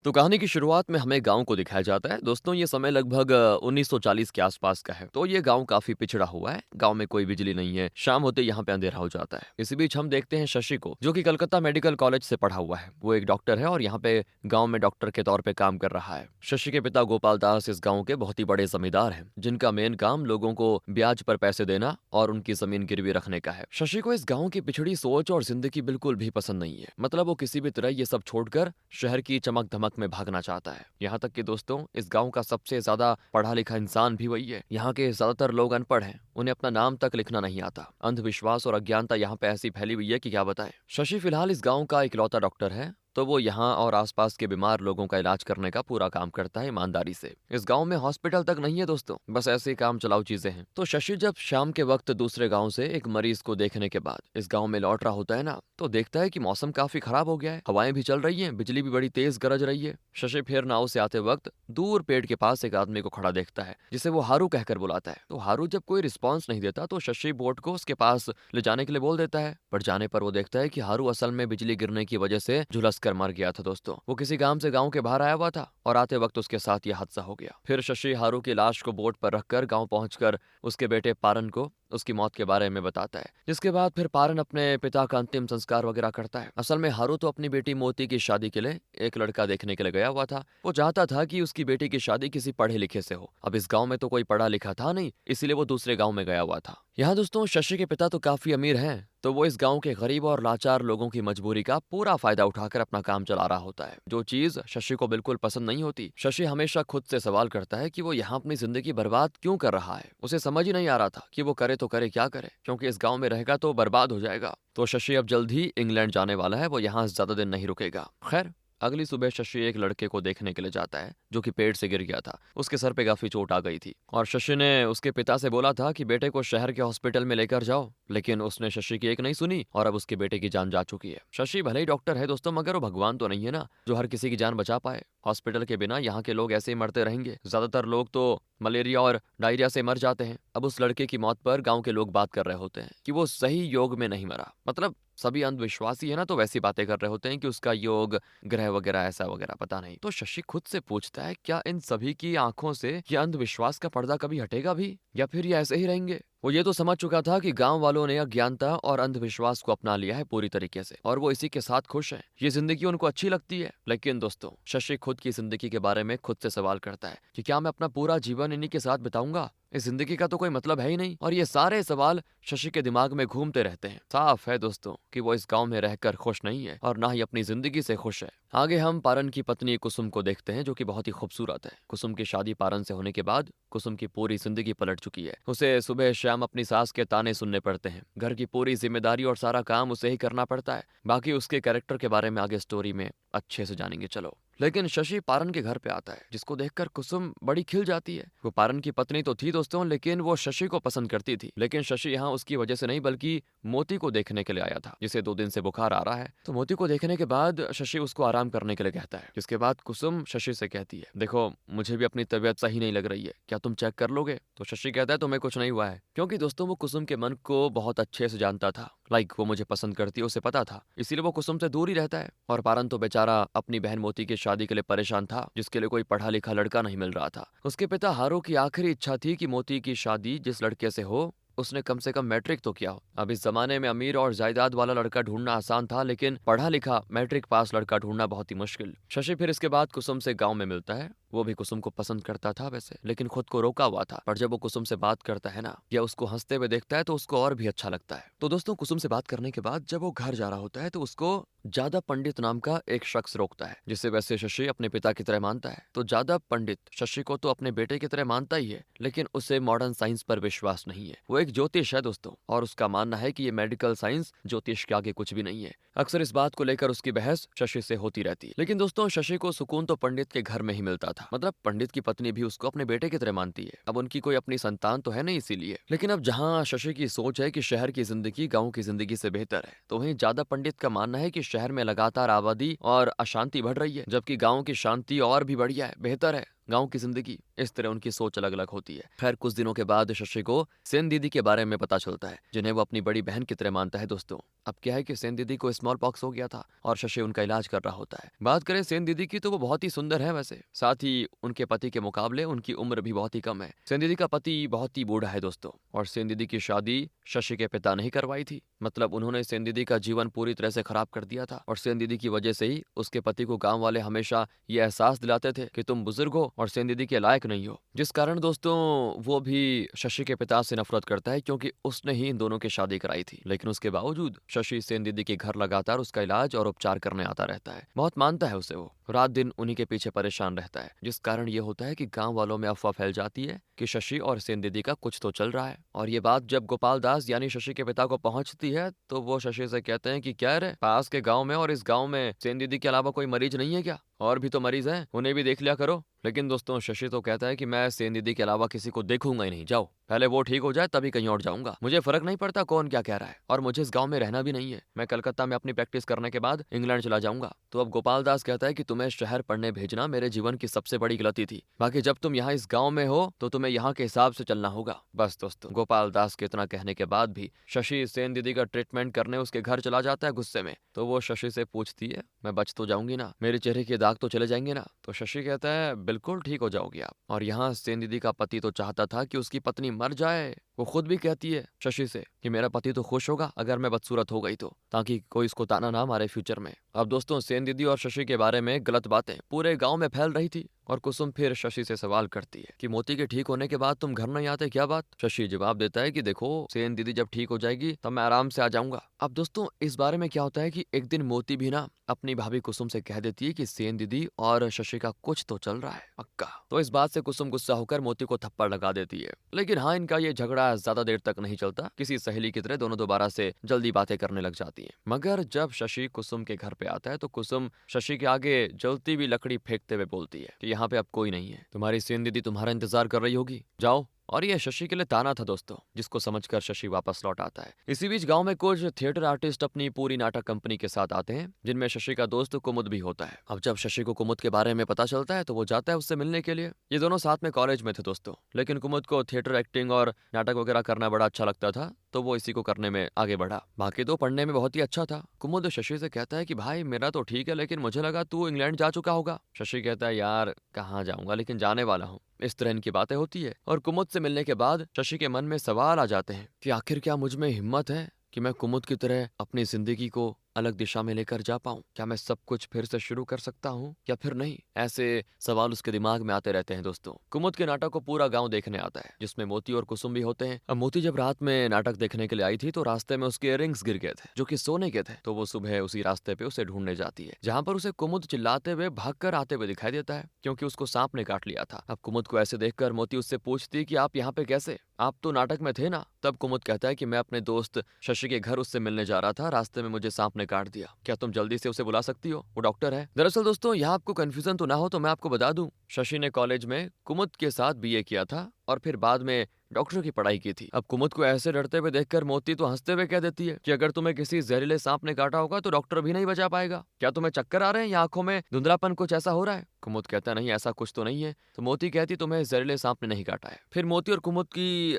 तो कहानी की शुरुआत में हमें गाँव को दिखाया जाता है। दोस्तों ये समय लगभग 1940 के आसपास का है। तो ये गाँव काफ़ी पिछड़ा हुआ है। गाँव में कोई बिजली नहीं है। शाम होते यहाँ पे अंधेरा हो जाता है। इसी बीच हम देखते हैं शशि को, जो कि कलकत्ता मेडिकल कॉलेज से पढ़ा हुआ है। वो एक डॉक्टर है और यहाँ पे गाँव में डॉक्टर के तौर पे काम कर रहा है। शशि के पिता गोपाल दास इस गाँव के बहुत ही बड़े जमींदार हैं, जिनका मेन काम लोगों को ब्याज पर पैसे देना और उनकी जमीन गिरवी रखने का है। शशि को इस गाँव की पिछड़ी सोच और जिंदगी बिल्कुल भी पसंद नहीं है। मतलब वो किसी भी तरह ये सब छोड़कर शहर की चमक धमक में भागना चाहता है। यहाँ तक कि दोस्तों इस गांव का सबसे ज्यादा पढ़ा लिखा इंसान भी वही है। यहाँ के ज्यादातर लोग अनपढ़ हैं, उन्हें अपना नाम तक लिखना नहीं आता। अंधविश्वास और अज्ञानता यहाँ पे ऐसी फैली हुई है कि क्या बताएं। शशि फिलहाल इस गांव का इकलौता डॉक्टर है, तो वो यहाँ और आसपास के बीमार लोगों का इलाज करने का पूरा काम करता है ईमानदारी से। इस गांव में हॉस्पिटल तक नहीं है दोस्तों, बस ऐसे ही काम चलाऊ चीजें हैं। तो शशि जब शाम के वक्त दूसरे गांव से एक मरीज को देखने के बाद इस गांव में लौट रहा होता है ना, तो देखता है कि मौसम काफी खराब हो गया है। हवाएं भी चल रही हैं, बिजली भी बड़ी तेज गरज रही है। शशि फिर नाव से आते वक्त दूर पेड़ के पास एक आदमी को खड़ा देखता है, जिसे वो हारू कहकर बुलाता है। तो हारू जब कोई रिस्पॉन्स नहीं देता तो शशि बोट को उसके पास ले जाने के लिए बोल देता है। पर जाने पर वो देखता है कि हारू असल में बिजली गिरने की वजह से झुलस कर मर गया था दोस्तों। वो किसी काम से गांव के बाहर आया हुआ था और आते वक्त उसके साथ यह हादसा हो गया। फिर शशि हारू की लाश को बोट पर रखकर गांव पहुंचकर उसके बेटे पारन को उसकी मौत के बारे में बताता है, जिसके बाद फिर पारन अपने पिता का अंतिम संस्कार वगैरह करता है। असल में हारू तो अपनी बेटी मोती की शादी के लिए एक लड़का देखने के लिए गया हुआ था। वो चाहता था कि उसकी बेटी की शादी किसी पढ़े लिखे से हो। अब इस गांव में तो कोई पढ़ा लिखा था नहीं, इसीलिए वो दूसरे गांव में गया हुआ था। यहाँ दोस्तों शशि के पिता तो काफी अमीर हैं, तो वो इस गांव के गरीब और लाचार लोगों की मजबूरी का पूरा फायदा उठाकर अपना काम चला रहा होता है, जो चीज शशि को बिल्कुल पसंद नहीं होती। शशि हमेशा खुद से सवाल करता है कि वो यहाँ अपनी जिंदगी बर्बाद क्यों कर रहा है। उसे समझ ही नहीं आ रहा था कि वो करे तो करे क्या करे, क्योंकि इस गांव में रहेगा तो बर्बाद हो जाएगा। तो शशि अब जल्द ही इंग्लैंड जाने वाला है, वो यहाँ ज्यादा दिन नहीं रुकेगा। खैर अगली सुबह शशि एक लड़के को देखने के लिए जाता है, जो कि पेड़ से गिर गया था। उसके सर पे काफी चोट आ गई थी और शशि ने उसके पिता से बोला था कि बेटे को शहर के हॉस्पिटल में लेकर जाओ, लेकिन उसने शशि की एक नहीं सुनी और अब उसके बेटे की जान जा चुकी है। शशि भले ही डॉक्टर है दोस्तों, मगर वो भगवान तो नहीं है ना, जो हर किसी की जान बचा पाए। हॉस्पिटल के बिना यहाँ के लोग ऐसे ही मरते रहेंगे। ज्यादातर लोग तो मलेरिया और डायरिया से मर जाते हैं। अब उस लड़के की मौत पर गांव के लोग बात कर रहे होते हैं कि वो सही योग में नहीं मरा। मतलब सभी अंधविश्वासी है ना, तो वैसी बातें कर रहे होते हैं कि उसका योग ग्रह वगैरह ऐसा वगैरह पता नहीं। तो शशि खुद से पूछता है, क्या इन सभी की आंखों से ये अंधविश्वास का पर्दा कभी हटेगा भी, या फिर ये ऐसे ही रहेंगे। वो ये तो समझ चुका था कि गांव वालों ने अज्ञानता और अंधविश्वास को अपना लिया है पूरी तरीके से, और वो इसी के साथ खुश हैं। ये जिंदगी उनको अच्छी लगती है। लेकिन दोस्तों शशि खुद की जिंदगी के बारे में खुद से सवाल करता है कि क्या मैं अपना पूरा जीवन इन्हीं के साथ बिताऊंगा। इस जिंदगी का तो कोई मतलब है ही नहीं। और ये सारे सवाल शशि के दिमाग में घूमते रहते हैं। साफ है दोस्तों कि वो इस गांव में रहकर खुश नहीं है और ना ही अपनी जिंदगी से खुश है। आगे हम पारन की पत्नी कुसुम को देखते हैं, जो कि बहुत ही खूबसूरत है। कुसुम की शादी पारन से होने के बाद कुसुम की पूरी जिंदगी पलट चुकी है। उसे सुबह शाम अपनी सास के ताने सुनने पड़ते हैं। घर की पूरी जिम्मेदारी और सारा काम उसे ही करना पड़ता है। बाकी उसके कैरेक्टर के बारे में आगे स्टोरी में अच्छे से जानेंगे चलो। लेकिन शशि पारन के घर पे आता है, जिसको देखकर कुसुम बड़ी खिल जाती है। वो पारन की पत्नी तो थी दोस्तों, लेकिन वो शशि को पसंद करती थी। लेकिन शशि यहाँ उसकी वजह से नहीं, बल्कि मोती को देखने के लिए आया था, जिसे 2 दिन से बुखार आ रहा है। तो मोती को देखने के बाद शशि उसको आराम करने के लिए कहता है, जिसके बाद कुसुम शशि से कहती है, देखो मुझे भी अपनी तबीयत सही नहीं लग रही है, क्या तुम चेक कर लोगे। तो शशि कहता है, तुम्हें कुछ नहीं हुआ है। क्योंकि दोस्तों वो कुसुम के मन को बहुत अच्छे से जानता था। वो मुझे पसंद करती है, उसे पता था, इसीलिए वो कुसुम से दूर ही रहता है। और पारन तो बेचारा अपनी बहन मोती की शादी के लिए परेशान था, जिसके लिए कोई पढ़ा लिखा लड़का नहीं मिल रहा था। उसके पिता हारू की आखिरी इच्छा थी कि मोती की शादी जिस लड़के से हो, उसने कम से कम मैट्रिक तो किया हो। अब इस जमाने में अमीर और जायदाद वाला लड़का ढूंढना आसान था, लेकिन पढ़ा लिखा मैट्रिक पास लड़का ढूंढना बहुत ही मुश्किल। शशि फिर इसके बाद कुसुम से गांव में मिलता है। वो भी कुसुम को पसंद करता था वैसे, लेकिन खुद को रोका हुआ था। पर जब वो कुसुम से बात करता है ना, या उसको हंसते हुए देखता है, तो उसको और भी अच्छा लगता है। तो दोस्तों कुसुम से बात करने के बाद जब वो घर जा रहा होता है, तो उसको जादव पंडित नाम का एक शख्स रोकता है, जिसे वैसे शशि अपने पिता की तरह मानता है। तो जादव पंडित शशि को तो अपने बेटे की तरह मानता ही है, लेकिन उसे मॉडर्न साइंस पर विश्वास नहीं है। वो एक ज्योतिष है दोस्तों, और उसका मानना है कि ये मेडिकल साइंस ज्योतिष के आगे कुछ भी नहीं है। अक्सर इस बात को लेकर उसकी बहस शशि से होती रहती है। लेकिन दोस्तों शशि को सुकून तो पंडित के घर में ही मिलता था। मतलब पंडित की पत्नी भी उसको अपने बेटे की तरह मानती है। अब उनकी कोई अपनी संतान तो है नहीं, इसीलिए। लेकिन अब जहाँ शशि की सोच है कि शहर की जिंदगी गाँव की जिंदगी से बेहतर है, तो वहीं जादव पंडित का मानना है कि शहर में लगातार आबादी और अशांति बढ़ रही है, जबकि गाँव की शांति और भी बढ़िया है, बेहतर है। गांव की जिंदगी, इस तरह उनकी सोच अलग अलग होती है। खैर कुछ दिनों के बाद शशि को सेन दीदी के बारे में पता चलता है, जिन्हें वो अपनी बड़ी बहन की तरह मानता है दोस्तों। अब क्या है कि सेन दीदी को स्मॉल पॉक्स हो गया था और शशि उनका इलाज कर रहा होता है। बात करें सेन दीदी की तो वो बहुत ही सुंदर है वैसे, साथ ही उनके पति के मुकाबले उनकी उम्र भी बहुत ही कम है। सेन दीदी का पति बहुत ही बूढ़ा है दोस्तों, और सेन दीदी की शादी शशि के पिता ने ही करवाई थी। मतलब उन्होंने सेन दीदी का जीवन पूरी तरह से खराब कर दिया था, और सेन दीदी की वजह से ही उसके पति को गांव वाले हमेशा ये एहसास दिलाते थे कि तुम बुजुर्ग हो और सेन दीदी के लायक नहीं हो। जिस कारण दोस्तों वो भी शशि के पिता से नफरत करता है, क्योंकि उसने ही इन दोनों की शादी कराई थी। लेकिन उसके बावजूद शशि सेन दीदी के घर लगातार उसका इलाज और उपचार करने आता रहता है। बहुत मानता है उसे, वो रात दिन उन्हीं के पीछे परेशान रहता है। जिस कारण ये होता है कि गांव वालों में अफवाह फैल जाती है कि शशि और सेन दीदी का कुछ तो चल रहा है। और ये बात जब गोपाल दास यानी शशि के पिता को पहुंचती है तो वो शशि से कहते हैं कि क्या रे, पास के गांव में और इस गांव में सेन दीदी के अलावा कोई मरीज नहीं है क्या? और भी तो मरीज हैं, उन्हें भी देख लिया करो। लेकिन दोस्तों शशि तो कहता है कि मैं सेन दीदी के अलावा किसी को देखूंगा ही नहीं, जाओ पहले वो ठीक हो जाए तभी कहीं और जाऊंगा। मुझे फर्क नहीं पड़ता कौन क्या कह रहा है, और मुझे इस गांव में रहना भी नहीं है। मैं कलकत्ता में अपनी प्रैक्टिस करने के बाद इंग्लैंड चला जाऊंगा। तो अब गोपाल दास कहता है कि तुम्हें शहर पढ़ने भेजना मेरे जीवन की सबसे बड़ी गलती थी। बाकी जब तुम यहाँ इस गाँव में हो तो तुम्हें यहाँ के हिसाब से चलना होगा। बस दोस्तों गोपाल दास के इतना कहने के बाद भी शशि सेन दीदी का ट्रीटमेंट करने उसके घर चला जाता है गुस्से में। तो वो शशि से पूछती है, मैं बच तो जाऊंगी ना, मेरे चेहरे के दाग तो चले जाएंगे ना? तो शशि कहता है बिल्कुल ठीक हो जाओगे आप। और यहाँ सेन दीदी का पति तो चाहता था कि उसकी पत्नी मर जाए। वो खुद भी कहती है शशि से कि मेरा पति तो खुश होगा अगर मैं बदसूरत हो गई तो, ताकि कोई इसको ताना ना मारे फ्यूचर में। अब दोस्तों सेन दीदी और शशि के बारे में गलत बातें पूरे गांव में फैल रही थी, और कुसुम फिर शशि से सवाल करती है कि मोती के ठीक होने के बाद तुम घर नहीं आते, क्या बात? शशि जवाब देता है कि देखो सेन दीदी जब ठीक हो जाएगी तब मैं आराम से आ जाऊंगा। अब दोस्तों इस बारे में क्या होता है कि एक दिन मोती भी ना अपनी भाभी कुसुम से कह देती है कि सेन दीदी और शशि का कुछ तो चल रहा है पक्का। तो इस बात से कुसुम गुस्सा होकर मोती को थप्पड़ लगा देती है। लेकिन हाँ, इनका ये झगड़ा ज्यादा देर तक नहीं चलता। किसी सहेली की तरह दोनों दोबारा से जल्दी बातें करने लग जाती हैं। मगर जब शशि कुसुम के घर पे आता है तो कुसुम शशि के आगे जलती हुई लकड़ी फेंकते हुए बोलती है कि यहाँ पे अब कोई नहीं है, तुम्हारी सेन दीदी तुम्हारा इंतजार कर रही होगी, जाओ। और ये शशि के लिए ताना था दोस्तों, जिसको समझकर शशि वापस लौट आता है। इसी बीच गांव में कुछ थिएटर आर्टिस्ट अपनी पूरी नाटक कंपनी के साथ आते हैं, जिनमें शशि का दोस्त कुमुद भी होता है। अब जब शशि को कुमुद के बारे में पता चलता है तो वो जाता है उससे मिलने के लिए। ये दोनों साथ में कॉलेज में थे दोस्तों, लेकिन कुमुद को थिएटर एक्टिंग और नाटक वगैरह करना बड़ा अच्छा लगता था, तो वो इसी को करने में आगे बढ़ा। बाकी तो पढ़ने में बहुत ही अच्छा था। कुमुद शशि से कहता है कि भाई मेरा तो ठीक है, लेकिन मुझे लगा तू इंग्लैंड जा चुका होगा। शशि कहता है यार कहाँ जाऊंगा, लेकिन जाने वाला हूँ। इस तरह इनकी बातें होती है, और कुमुद से मिलने के बाद शशि के मन में सवाल आ जाते हैं कि आखिर क्या मुझ में हिम्मत है कि मैं कुमुद की तरह अपनी जिंदगी को अलग दिशा में लेकर जा पाऊं? क्या मैं सब कुछ फिर से शुरू कर सकता हूं या फिर नहीं? ऐसे सवाल उसके दिमाग में आते रहते हैं दोस्तों। कुमुद के नाटक को पूरा गांव देखने आता है, जिसमें मोती और कुसुम भी होते हैं। अब मोती जब रात में नाटक देखने के लिए आई थी तो रास्ते में उसके इयररिंग्स गिर गए थे, जो कि सोने के थे। तो वो सुबह उसी रास्ते पे उसे ढूंढने जाती है, जहाँ पर उसे कुमुद चिल्लाते हुए भागकर आते हुए दिखाई देता है, क्योंकि उसको सांप ने काट लिया था। अब कुमुद को ऐसे देखकर मोती उससे पूछती है कि आप यहाँ पे कैसे, आप तो नाटक में थे ना? तब कुमुद कहता है कि मैं अपने दोस्त शशि के घर उससे मिलने जा रहा था, रास्ते में मुझे सांप ने काट दिया। क्या तुम जल्दी से उसे बुला सकती हो? वो डॉक्टर है। दरअसल दोस्तों यहाँ आपको कंफ्यूजन तो ना हो तो मैं आपको बता दूं, शशि ने कॉलेज में कुमुद के साथ बीए किया था और फिर बाद में डॉक्टर की पढ़ाई की थी। अब कुमुद को ऐसे डरते हुए देखकर मोती तो हंसते हुए कह देती है कि अगर तुम्हें किसी जहरीले सांप ने काटा होगा तो डॉक्टर भी नहीं बचा पाएगा। क्या तुम्हें चक्कर आ रहे हैं या आंखों में धुंधलापन, कुछ ऐसा हो रहा है? कुमुद कहता नहीं, ऐसा कुछ तो नहीं है। तो मोती कहती तुम्हें जहरीले सांप ने नहीं काटा है। फिर मोती और कुमुद की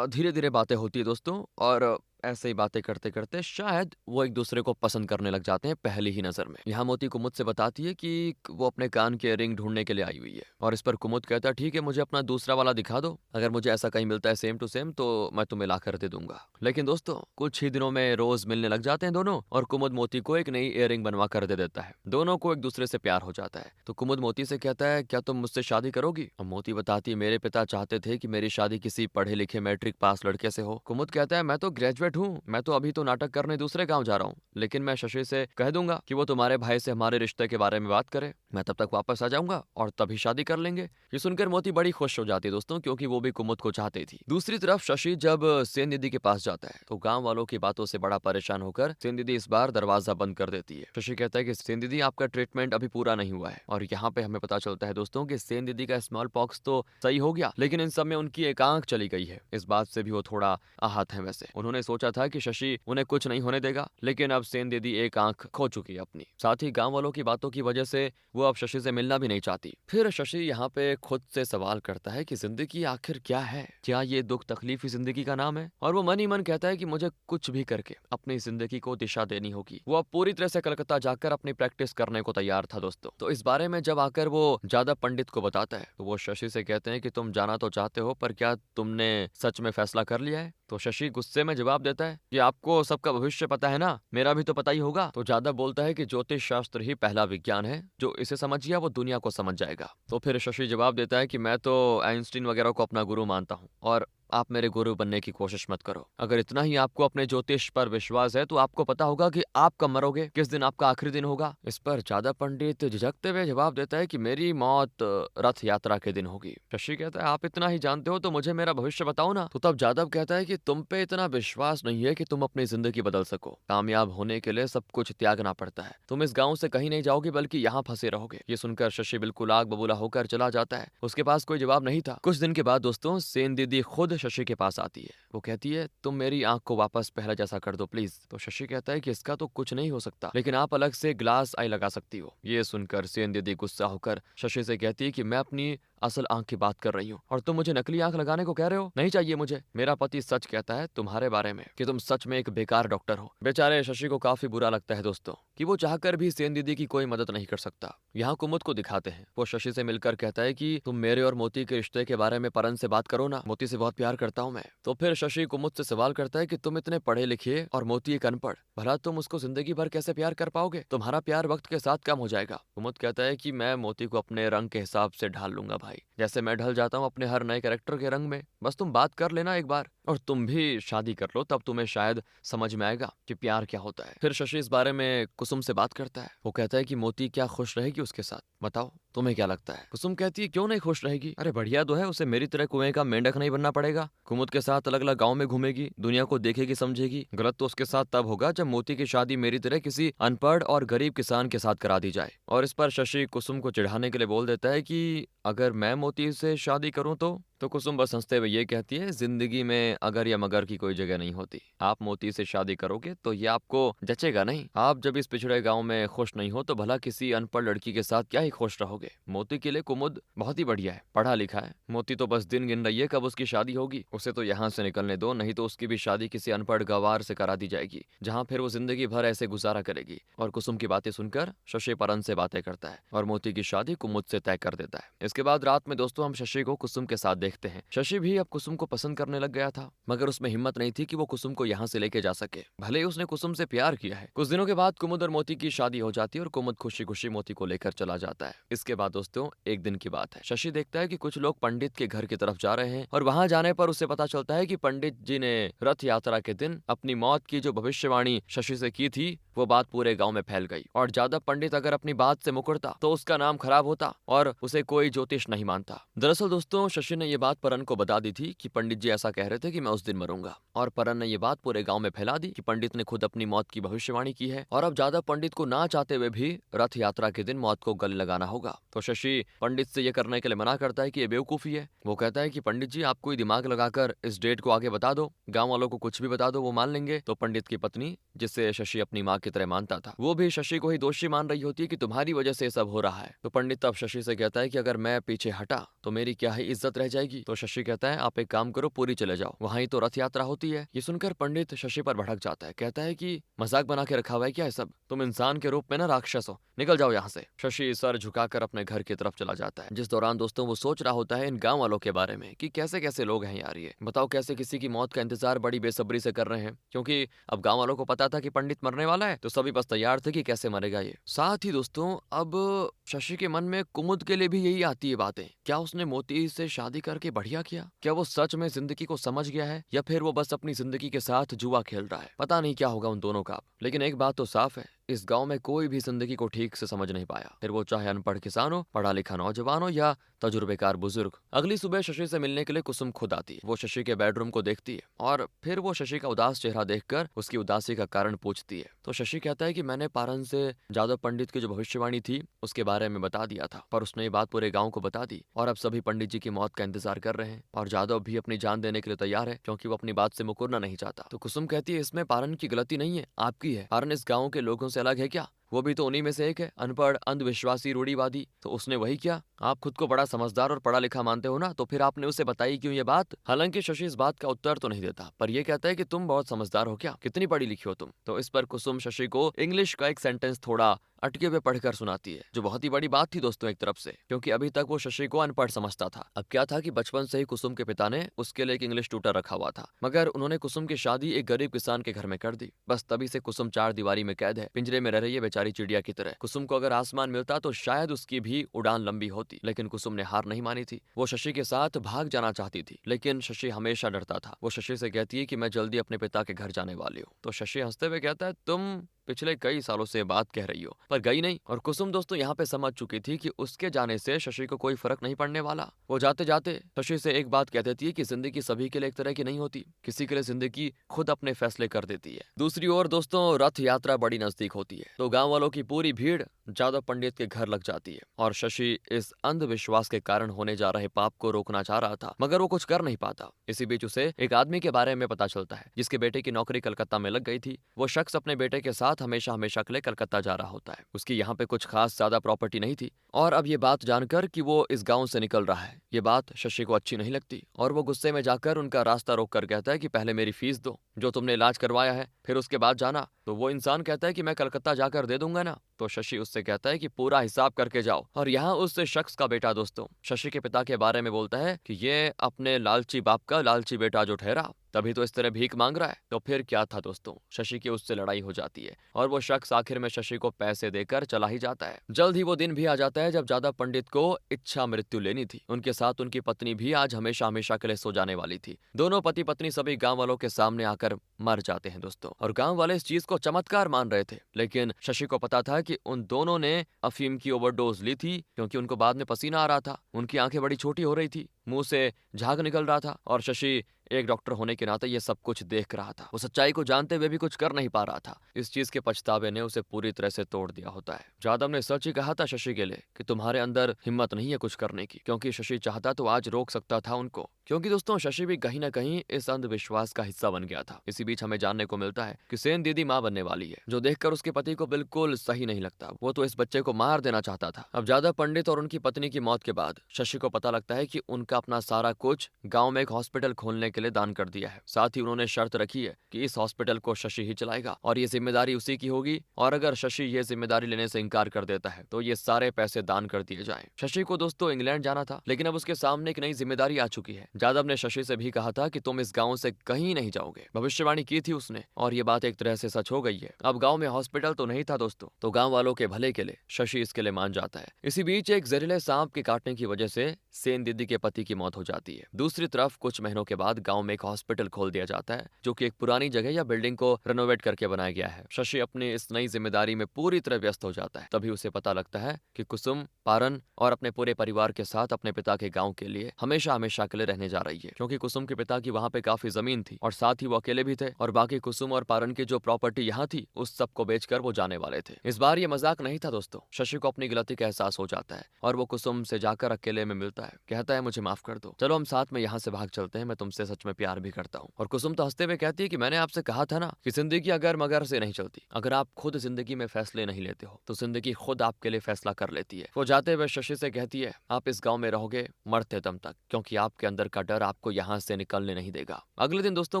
धीरे धीरे बातें होती है दोस्तों, और ऐसे ही बातें करते करते शायद वो एक दूसरे को पसंद करने लग जाते हैं पहली ही नजर में। यहाँ मोती कुमुद से बताती है कि वो अपने कान के रिंग ढूंढने के लिए आई हुई है, और इस पर कुमुद कहता है ठीक है मुझे अपना दूसरा वाला दिखा दो, अगर मुझे ऐसा कहीं मिलता है सेम टू सेम तो मैं तुम्हें ला कर दे दूंगा। लेकिन दोस्तों कुछ ही दिनों में रोज मिलने लग जाते हैं दोनों, और कुमुद मोती को एक नई इयररिंग बनवा कर दे देता है। दोनों को एक दूसरे से प्यार हो जाता है। तो कुमुद मोती से कहता है क्या तुम मुझसे शादी करोगी? और मोती बताती है मेरे पिता चाहते थे कि मेरी शादी किसी पढ़े लिखे मैट्रिक पास लड़के से हो। कुमुद कहता है मैं तो ग्रेजुएट हूँ, मैं तो अभी तो नाटक करने दूसरे गांव जा रहा हूँ, लेकिन मैं शशि से कह दूंगा कि वो तुम्हारे भाई से हमारे रिश्ते के बारे में बात करे, मैं तब तक वापस आ जाऊंगा और तभी शादी कर लेंगे। ये सुनकर मोती बड़ी खुश हो जाती है दोस्तों, क्योंकि वो भी कुमुद को चाहती थी। दूसरी तरफ शशि जब सेन दीदी के पास जाता है तो गांव वालों की बातों से बड़ा परेशान होकर सेन दीदी इस बार दरवाजा बंद कर देती है। शशि कहता है कि सेन दीदी आपका ट्रीटमेंट अभी पूरा नहीं हुआ है, और यहाँ पे हमें पता चलता है दोस्तों कि सेन दीदी का स्मॉल पॉक्स तो सही हो गया, लेकिन इन सब में उनकी एक आंख चली गई है। इस बात से भी वो थोड़ा आहत है। वैसे उन्होंने सोचा सोचा था कि शशि उन्हें कुछ नहीं होने देगा, लेकिन अब सेन दीदी एक आंख खो चुकी है अपनी। साथ ही गांव वालों की बातों की वजह से वो अब शशि से मिलना भी नहीं चाहती। फिर शशि यहाँ पे खुद से सवाल करता है कि जिंदगी आखिर क्या है? क्या ये दुख तकलीफ ही जिंदगी का नाम है? और वो मन ही मन कहता है कि मुझे कुछ भी करके अपनी जिंदगी को दिशा देनी होगी। वो अब पूरी तरह से कलकत्ता जाकर अपनी प्रैक्टिस करने को तैयार था दोस्तों। तो इस बारे में जब आकर वो जादव पंडित को बताता है तो वो शशि से कहते हैं कि तुम जाना तो चाहते हो, पर क्या तुमने सच में फैसला कर लिया है? तो शशि गुस्से में जवाब देता है कि आपको सबका भविष्य पता है ना, मेरा भी तो पता ही होगा। तो जादव बोलता है कि ज्योतिष शास्त्र ही पहला विज्ञान है, जो इसे समझ गया वो दुनिया को समझ जाएगा। तो फिर शशि जवाब देता है कि मैं तो आइंस्टीन वगैरह को अपना गुरु मानता हूँ, और आप मेरे गुरु बनने की कोशिश मत करो। अगर इतना ही आपको अपने ज्योतिष पर विश्वास है तो आपको पता होगा कि आप कब मरोगे, किस दिन आपका आखिरी दिन होगा। इस पर जादव पंडित झिझकते हुए जवाब देता है कि मेरी मौत रथ यात्रा के दिन होगी। शशि कहता है आप इतना ही जानते हो तो मुझे मेरा भविष्य बताओ ना। तो तब जादव कहता है कि तुम पे इतना विश्वास नहीं है कि तुम अपनी जिंदगी बदल सको। कामयाब होने के लिए सब कुछ त्यागना पड़ता है। तुम इस गाँव से कहीं नहीं जाओगे बल्कि यहाँ फंसे रहोगे। ये सुनकर शशि बिल्कुल आग बबूला होकर चला जाता है। उसके पास कोई जवाब नहीं था। कुछ दिन के बाद दोस्तों सेन दीदी खुद शशि के पास आती है। वो कहती है तुम मेरी आंख को वापस पहले जैसा कर दो प्लीज। तो शशि कहता है कि इसका तो कुछ नहीं हो सकता, लेकिन आप अलग से ग्लास आई लगा सकती हो। ये सुनकर सेन दीदी गुस्सा होकर शशि से कहती है कि मैं अपनी असल आंख की बात कर रही हूँ और तुम मुझे नकली आंख लगाने को कह रहे हो। नहीं चाहिए मुझे। मेरा पति सच कहता है तुम्हारे बारे में कि तुम सच में एक बेकार डॉक्टर हो। बेचारे शशि को काफी बुरा लगता है दोस्तों कि वो चाहकर भी सेन दीदी की कोई मदद नहीं कर सकता। यहाँ कुमुद को दिखाते हैं। वो शशि से मिलकर कहता है कि तुम मेरे और मोती के रिश्ते के बारे में परन से बात करो ना, मोती से बहुत प्यार करता हूँ मैं। तो फिर शशि कुमुद से सवाल करता है कि तुम इतने पढ़े लिखे और मोती एक अनपढ़, भला तुम उसको जिंदगी भर कैसे प्यार कर पाओगे? तुम्हारा प्यार वक्त के साथ कम हो जाएगा। कुमुद कहता है कि मैं मोती को अपने रंग के हिसाब से ढाल लूंगा भाई, जैसे मैं ढल जाता हूँ अपने हर नए कैरेक्टर के रंग में। बस तुम बात कर लेना एक बार और तुम भी शादी कर लो, तब तुम्हें शायद समझ में आएगा कि प्यार क्या होता है। फिर शशि इस बारे में कुसुम से बात करता है। वो कहता है कि मोती क्या खुश रहेगी उसके साथ? बताओ तुम्हें क्या लगता है? कुसुम कहती है क्यों नहीं खुश रहेगी? अरे बढ़िया तो है, उसे मेरी तरह कुएं का मेंढक नहीं बनना पड़ेगा। कुमुद के साथ अलग अलग गाँव में घूमेगी, दुनिया को देखेगी समझेगी। गलत तो उसके साथ तब होगा जब मोती की शादी मेरी तरह किसी अनपढ़ और गरीब किसान के साथ करा दी जाए। और इस पर शशि कुसुम को चिढ़ाने के लिए बोल देता है कि अगर मैं मोती से शादी करूं तो कुसुम बस हंसते हुए ये कहती है जिंदगी में अगर या मगर की कोई जगह नहीं होती। आप मोती से शादी करोगे तो ये आपको जचेगा नहीं। आप जब इस पिछड़े गांव में खुश नहीं हो तो भला किसी अनपढ़ लड़की के साथ क्या ही खुश रहोगे। मोती के लिए कुमुद बहुत ही बढ़िया है, पढ़ा लिखा है। मोती तो बस दिन गिन रही है कब उसकी शादी होगी। उसे तो यहाँ से निकलने दो, नहीं तो उसकी भी शादी किसी अनपढ़ गवार से करा दी जाएगी, जहाँ फिर वो जिंदगी भर ऐसे गुजारा करेगी। और कुसुम की बातें सुनकर शशि परन से बातें करता है और मोती की शादी कुमुद से तय कर देता है। इसके बाद रात में दोस्तों हम शशि को कुसुम के साथ देखते हैं। शशि भी अब कुसुम को पसंद करने लग गया था, मगर उसमें हिम्मत नहीं थी कि वो कुसुम को यहाँ से लेके जा सके, भले ही उसने कुसुम से प्यार किया है। कुछ दिनों के बाद कुमुद और मोती की शादी हो जाती है और कुमुद खुशी खुशी मोती को लेकर चला जाता है। इसके बाद दोस्तों एक दिन की बात है। शशि देखता है कि कुछ लोग पंडित के घर की तरफ जा रहे हैं और वहां जाने पर उसे पता चलता है कि पंडित जी ने रथ यात्रा के दिन अपनी मौत की जो भविष्यवाणी शशि से की थी वो बात पूरे गांव में फैल गई। और जादव पंडित अगर अपनी बात से मुकरता तो उसका नाम खराब होता और उसे कोई ज्योतिष नहीं मानता। दरअसल दोस्तों शशि ने ये बात परन को बता दी थी कि पंडित जी ऐसा कह रहे थे कि मैं उस दिन मरूंगा, और परन ने ये बात पूरे गांव में फैला दी कि पंडित ने खुद अपनी मौत की भविष्यवाणी की है और अब जादव पंडित को ना चाहते हुए भी रथ यात्रा के दिन मौत को गले लगाना होगा। तो शशि पंडित से ये करने के लिए मना करता है कि ये बेवकूफी है। वो कहता है कि पंडित जी आप कोई दिमाग लगाकर इस डेट को आगे बता दो, गाँव वालों को कुछ भी बता दो, वो मान लेंगे। तो पंडित की पत्नी, जिसे शशि अपनी माँ की तरह मानता था, वो भी शशि को ही दोषी मान रही होती है कि तुम्हारी वजह से सब हो रहा है। तो पंडित तब शशि से कहता है कि अगर मैं पीछे हटा तो मेरी क्या ही इज्जत रह जाएगी। तो शशि कहता है आप एक काम करो, पूरी चले जाओ, वहां ही तो रथ यात्रा होती है। ये सुनकर पंडित शशि पर भड़क जाता है, कहता है कि मजाक बना के रखा हुआ है क्या है सब? तुम इंसान के रूप में ना राक्षस हो, निकल जाओ यहाँ से। शशि सर झुकाकर अपने घर की तरफ चला जाता है। जिस दौरान दोस्तों वो सोच रहा होता है इन गाँव वालों के बारे में कि कैसे कैसे लोग हैं यार, ये बताओ कैसे किसी की मौत का इंतजार बड़ी बेसब्री से कर रहे हैं, क्योंकि अब गाँव वालों को पता था कि पंडित मरने वाला है, तो सभी बस तैयार थे कि कैसे मरेगा ये। साथ ही दोस्तों अब शशि के मन में कुमुद के लिए भी यही आती है बातें, क्या उसने मोती से शादी करके बढ़िया किया? क्या वो सच में जिंदगी को समझ गया है या फिर वो बस अपनी जिंदगी के साथ जुआ खेल रहा है? पता नहीं क्या होगा उन दोनों का। लेकिन एक बात तो साफ है, इस गांव में कोई भी जिंदगी को ठीक से समझ नहीं पाया, फिर वो चाहे अनपढ़ किसान हो, पढ़ा लिखा नौजवान हो या तजुर्बेकार बुजुर्ग। अगली सुबह शशि से मिलने के लिए कुसुम खुद आती है। वो शशि के बेडरूम को देखती है और फिर वो शशि का उदास चेहरा देखकर उसकी उदासी का कारण पूछती है। तो शशि कहता है कि मैंने पारन से जादव पंडित की जो भविष्यवाणी थी उसके बारे में बता दिया था, पर उसने ये बात पूरे गांव को बता दी और अब सभी पंडित जी की मौत का इंतजार कर रहे हैं और जादव भी अपनी जान देने के लिए तैयार है क्योंकि वो अपनी बात से मुकरना नहीं चाहता। तो कुसुम कहती है इसमें पारन की गलती नहीं है, आपकी है। पारन इस गांव के लोगों से अलग है क्या? वो भी तो उन्हीं में से एक है, अनपढ़, अंधविश्वासी, रूढ़िवादी। तो उसने वही किया। आप खुद को बड़ा समझदार और पढ़ा लिखा मानते हो ना, तो फिर आपने उसे बताई क्यों ये बात? हालांकि शशि इस बात का उत्तर तो नहीं देता, पर यह कहता है कि तुम बहुत समझदार हो क्या, कितनी पढ़ी लिखी हो तुम। तो इस पर कुसुम शशि को इंग्लिश का एक सेंटेंस थोड़ा अटके हुए पढ़कर सुनाती है, जो बहुत ही बड़ी बात थी दोस्तों एक तरफ से, क्योंकि अभी तक वो शशि को अनपढ़ समझता था। अब क्या था कि बचपन से ही कुसुम के पिता ने उसके लिए एक इंग्लिश ट्यूटर रखा हुआ था, मगर उन्होंने कुसुम की शादी एक गरीब किसान के घर में कर दी। बस तभी से कुसुम चार दीवारी में कैद है, पिंजरे में रह रही है बेचारी चिड़िया की तरह। कुसुम को अगर आसमान मिलता तो शायद उसकी भी उड़ान लंबी होती, लेकिन कुसुम ने हार नहीं मानी थी। वो शशि के साथ भाग जाना चाहती थी, लेकिन शशि हमेशा डरता था। वो शशि से कहती है कि मैं जल्दी अपने पिता के घर जाने वाली हूँ। तो शशि हंसते हुए कहता है तुम पिछले कई सालों से बात कह रही हो पर गई नहीं। और कुसुम दोस्तों यहाँ पे समझ चुकी थी कि उसके जाने से शशि को कोई फर्क नहीं पड़ने वाला। वो जाते जाते शशि से एक बात कह देती है कि जिंदगी सभी के लिए एक तरह की नहीं होती, किसी के लिए जिंदगी खुद अपने फैसले कर देती है। दूसरी ओर दोस्तों रथ यात्रा बड़ी नजदीक होती है, तो गांव वालों की पूरी भीड़ जादव पंडित के घर लग जाती है और शशि इस अंधविश्वास के कारण होने जा रहे पाप को रोकना चाह रहा था, मगर वो कुछ कर नहीं पाता। इसी बीच उसे एक आदमी के बारे में पता चलता है जिसके बेटे की नौकरी कलकत्ता में लग गई थी। वो शख्स अपने बेटे के साथ हमेशा हमेशा के लिए कलकत्ता जा रहा होता है। उसकी यहाँ पे कुछ खास ज्यादा प्रॉपर्टी नहीं थी और अब ये बात जानकर कि वो इस गांव से निकल रहा है, ये बात शशि को अच्छी नहीं लगती और वो गुस्से में जाकर उनका रास्ता रोक कर कहता है कि पहले मेरी फीस दो जो तुमने इलाज करवाया है, फिर उसके बाद जाना। तो वो इंसान कहता है कि मैं कलकत्ता जाकर दे दूंगा ना। तो शशि उससे कहता है कि पूरा हिसाब करके जाओ। और यहाँ उस शख्स का बेटा दोस्तों शशि के पिता के बारे में बोलता है कि ये अपने लालची बाप का लालची बेटा जो ठहरा, तभी तो इस तरह भीख मांग रहा है। तो फिर क्या था दोस्तों, शशि की उससे लड़ाई हो जाती है और वो शख्स आखिर में शशि को पैसे देकर चला ही जाता है। जल्द ही वो दिन भी आ जाता है जब जादव पंडित को इच्छा मृत्यु लेनी थी। उनके साथ उनकी पत्नी भी आज हमेशा हमेशा के लिए सो जाने वाली थी। दोनों पति पत्नी सभी गांव वालों के सामने आकर मर जाते हैं दोस्तों, और गांव वाले इस चीज को चमत्कार मान रहे थे। लेकिन शशि को पता था कि उन दोनों ने अफीम की ओवरडोज ली थी, क्योंकि उनको बाद में पसीना आ रहा था, उनकी आंखें बड़ी छोटी हो रही थी, मुंह से झाग निकल रहा था और शशि एक डॉक्टर होने के नाते ये सब कुछ देख रहा था। वो सच्चाई को जानते हुए भी कुछ कर नहीं पा रहा था। इस चीज के पछतावे ने उसे पूरी तरह से तोड़ दिया होता है। जादव ने सच ही कहा था शशि के लिए कि तुम्हारे अंदर हिम्मत नहीं है कुछ करने की, क्योंकि शशि चाहता तो आज रोक सकता था उनको। क्योंकि दोस्तों शशि भी कहीं ना कहीं इस अंधविश्वास का हिस्सा बन गया था। इसी बीच हमें जानने को मिलता है कि सेन दीदी माँ बनने वाली है, जो देखकर उसके पति को बिल्कुल सही नहीं लगता। वो तो इस बच्चे को मार देना चाहता था। अब जादव पंडित और उनकी पत्नी की मौत के बाद शशि को पता लगता है कि उनका अपना सारा कुछ गांव में एक हॉस्पिटल खोलने के लिए दान कर दिया है। साथ ही उन्होंने शर्त रखी है कि इस हॉस्पिटल को शशि ही चलाएगा और ये जिम्मेदारी उसी की होगी, और अगर शशि ये जिम्मेदारी लेने से इनकार कर देता है तो ये सारे पैसे दान कर दिए जाएं। शशि को दोस्तों इंग्लैंड जाना था, लेकिन अब उसके सामने एक नई जिम्मेदारी आ चुकी है। जादव ने शशि से भी कहा था कि तुम इस गांव से कहीं नहीं जाओगे, भविष्यवाणी की थी उसने, और ये बात एक तरह से सच हो गई है। अब गांव में हॉस्पिटल तो नहीं था दोस्तों, तो गांव वालों के भले के लिए शशि इसके लिए मान जाता है। इसी बीच एक जहरीले सांप के काटने की वजह से सेन दीदी के पति की मौत हो जाती है। दूसरी तरफ कुछ महीनों के बाद गांव में एक हॉस्पिटल खोल दिया जाता है, जो कि एक पुरानी जगह या बिल्डिंग को रेनोवेट करके बनाया गया है। शशि अपनी इस नई जिम्मेदारी में पूरी तरह व्यस्त हो जाता है। तभी उसे पता लगता है कि कुसुम पारन और अपने पूरे परिवार के साथ अपने पिता के गांव के लिए हमेशा हमेशा के लिए रहने जा रही है, क्योंकि कुसुम के पिता की वहां पे काफी जमीन थी और साथ ही वो अकेले भी थे, और बाकी कुसुम और पारन की जो प्रॉपर्टी यहाँ थी उस सब को बेचकर वो जाने वाले थे। इस बार ये मजाक नहीं था दोस्तों। शशि को अपनी गलती का एहसास हो जाता है और वो कुसुम से जाकर अकेले में मिलता है, कहता है मुझे माफ कर दो, चलो हम साथ में यहाँ से भाग चलते हैं, मैं तुमसे सच में प्यार भी करता हूँ। और कुसुम तो हंसते हुए कहती है कि मैंने आपसे कहा था ना कि जिंदगी अगर मगर से नहीं चलती, अगर आप खुद जिंदगी में फैसले नहीं लेते हो तो जिंदगी खुद आपके लिए फैसला कर लेती है। वो जाते हुए शशि से कहती है आप इस गांव में रहोगे मरते दम तक, क्योंकि आपके अंदर का डर आपको यहाँ से निकलने नहीं देगा। अगले दिन दोस्तों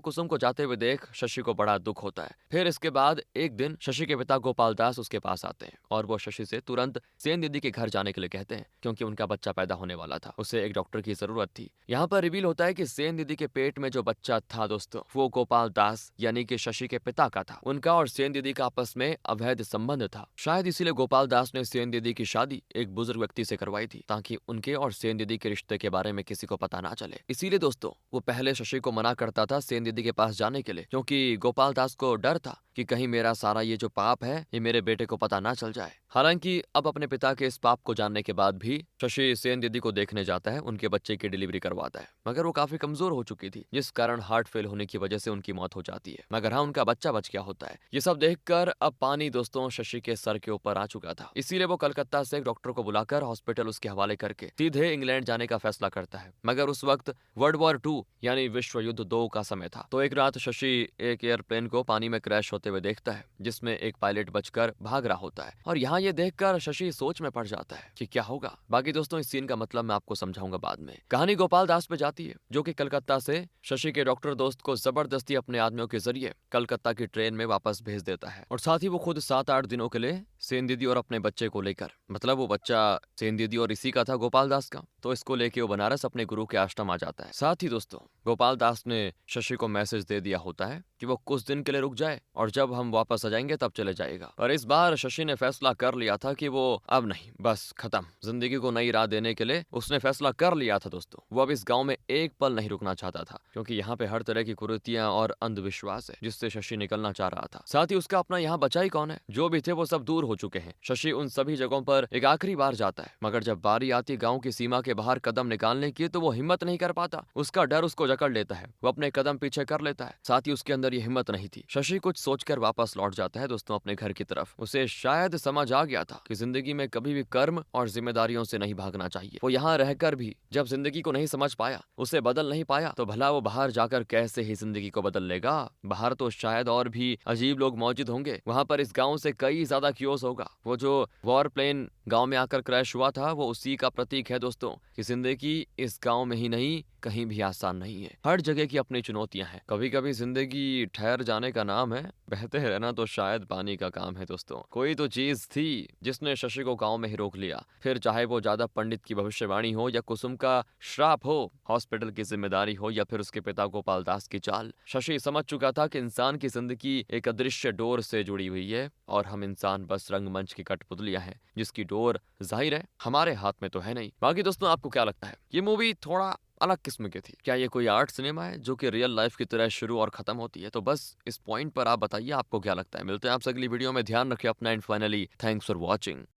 कुसुम को जाते हुए देख शशि को बड़ा दुख होता है। फिर इसके बाद एक दिन शशि के पिता गोपाल दास उसके पास आते हैं और वो शशि से तुरंत सेन दीदी के घर जाने के लिए कहते हैं, क्योंकि उनका बच्चा पैदा होने वाला था, उसे एक डॉक्टर की जरूरत थी। यहाँ पर रिवील होता है कि सेन दीदी के पेट में जो बच्चा था दोस्तों वो गोपाल दास यानी कि शशि के पिता का था। उनका और सेन दीदी का आपस में अवैध संबंध था। शायद इसीलिए गोपाल दास ने सेन दीदी की शादी एक बुजुर्ग व्यक्ति से करवाई थी, ताकि उनके और सेन दीदी के रिश्ते के बारे में किसी को पता ना चले। इसीलिए दोस्तों वो पहले शशि को मना करता था सेन दीदी के पास जाने के लिए, क्योंकि गोपाल दास को डर था कि कि कहीं मेरा सारा ये जो पाप है ये मेरे बेटे को पता ना चल जाए। हालांकि अब अपने पिता के इस पाप को जानने के बाद भी शशि सेन दीदी को देखने जाता है, उनके बच्चे की डिलीवरी करवाता है, मगर वो काफी कमजोर हो चुकी थी, जिस कारण हार्ट फेल होने की वजह से उनकी मौत हो जाती है। मगर हाँ, उनका बच्चा बच गया होता है। ये सब देखकर अब पानी दोस्तों शशि के सर के ऊपर आ चुका था, इसीलिए वो कलकत्ता से एक डॉक्टर को बुलाकर हॉस्पिटल उसके हवाले करके सीधे इंग्लैंड जाने का फैसला करता है। मगर उस वक्त वर्ल्ड वॉर 2 यानी विश्व युद्ध 2 का समय था। तो एक रात शशि एक एयरप्लेन को पानी में क्रैश होते हुए देखता है, जिसमें एक पायलट बचकर भाग रहा होता है, और यहाँ ये देखकर शशि सोच में पड़ जाता है कि क्या होगा। बाकी दोस्तों इस सीन का मतलब मैं आपको समझाऊंगा बाद में। कहानी गोपाल दास पे जाती है, जो कि कलकत्ता से शशि के डॉक्टर दोस्त को जबरदस्ती अपने आदमियों के जरिए कलकत्ता की ट्रेन में वापस भेज देता है, और साथ ही वो खुद 7-8 दिनों के लिए सेन दीदी और अपने बच्चे को लेकर, मतलब वो बच्चा सेन दीदी और इसी का था, गोपाल दास का, तो इसको लेके वो बनारस अपने गुरु के आश्रम आ जाता है। साथ ही दोस्तों गोपाल दास ने शशि को मैसेज दे दिया होता है कि वो कुछ दिन के लिए रुक जाए और जब हम वापस आ जाएंगे तब चले जाएगा। पर इस बार शशि ने फैसला कर लिया था कि वो अब नहीं, बस खत्म। जिंदगी को नई राह देने के लिए उसने फैसला कर लिया था दोस्तों। वो अब इस गांव में एक पल नहीं रुकना चाहता था, क्योंकि यहाँ पे हर तरह की कुरीतियां और अंधविश्वास है जिससे शशि निकलना चाह रहा था। साथ ही उसका अपना यहाँ बचा ही कौन है, जो भी थे वो सब दूर हो चुके हैं। शशि उन सभी जगहों पर एक आखिरी बार जाता है, मगर जब बारी आती गाँव की सीमा के बाहर कदम निकालने की तो वो हिम्मत नहीं कर पाता। उसका डर उसको जकड़ लेता है, वो अपने कदम पीछे कर लेता है। साथ ही उसके अंदर ये हिम्मत नहीं थी। शशि कुछ सोचकर वापस लौट जाता है दोस्तों अपने घर की तरफ। उसे शायद समझ आ गया था कि जिंदगी में कभी भी कर्म और जिम्मेदारियों से नहीं भागना चाहिए। वो यहाँ रहकर भी जब जिंदगी को नहीं समझ पाया, उसे बदल नहीं पाया, तो भला वो बाहर जाकर कैसे ही जिंदगी को बदल लेगा। बाहर तो शायद और भी अजीब लोग मौजूद होंगे, वहां पर इस गाँव से कई ज्यादा क्योस होगा। वो जो वॉर प्लेन गाँव में आकर क्रैश हुआ था वो उसी का प्रतीक है दोस्तों, कि जिंदगी इस गाँव में ही नहीं कहीं भी आसान नहीं है। हर जगह की अपनी चुनौतियां हैं। कभी कभी जिंदगी ठहर जाने का नाम है, बहते रहना तो शायद पानी का काम है दोस्तों। कोई तो चीज थी जिसने शशि को गांव में ही रोक लिया, फिर चाहे वो जादव पंडित की भविष्यवाणी हो या कुसुम का श्राप हो, हॉस्पिटल की जिम्मेदारी हो या फिर उसके पिता गोपाल दास की चाल। शशि समझ चुका था कि इंसान की जिंदगी एक अदृश्य डोर से जुड़ी हुई है, और हम इंसान बस रंगमंच की कठपुतलियां हैं, जिसकी डोर जाहिर है हमारे हाथ में तो है नहीं। बाकी दोस्तों आपको क्या लगता है, ये मूवी थोड़ा अलग किस्म की थी? क्या ये कोई आर्ट सिनेमा है जो कि रियल लाइफ की तरह शुरू और खत्म होती है? तो बस इस पॉइंट पर आप बताइए आपको क्या लगता है। मिलते हैं आपसे अगली वीडियो में। ध्यान रखिए अपना, and finally thanks for watching.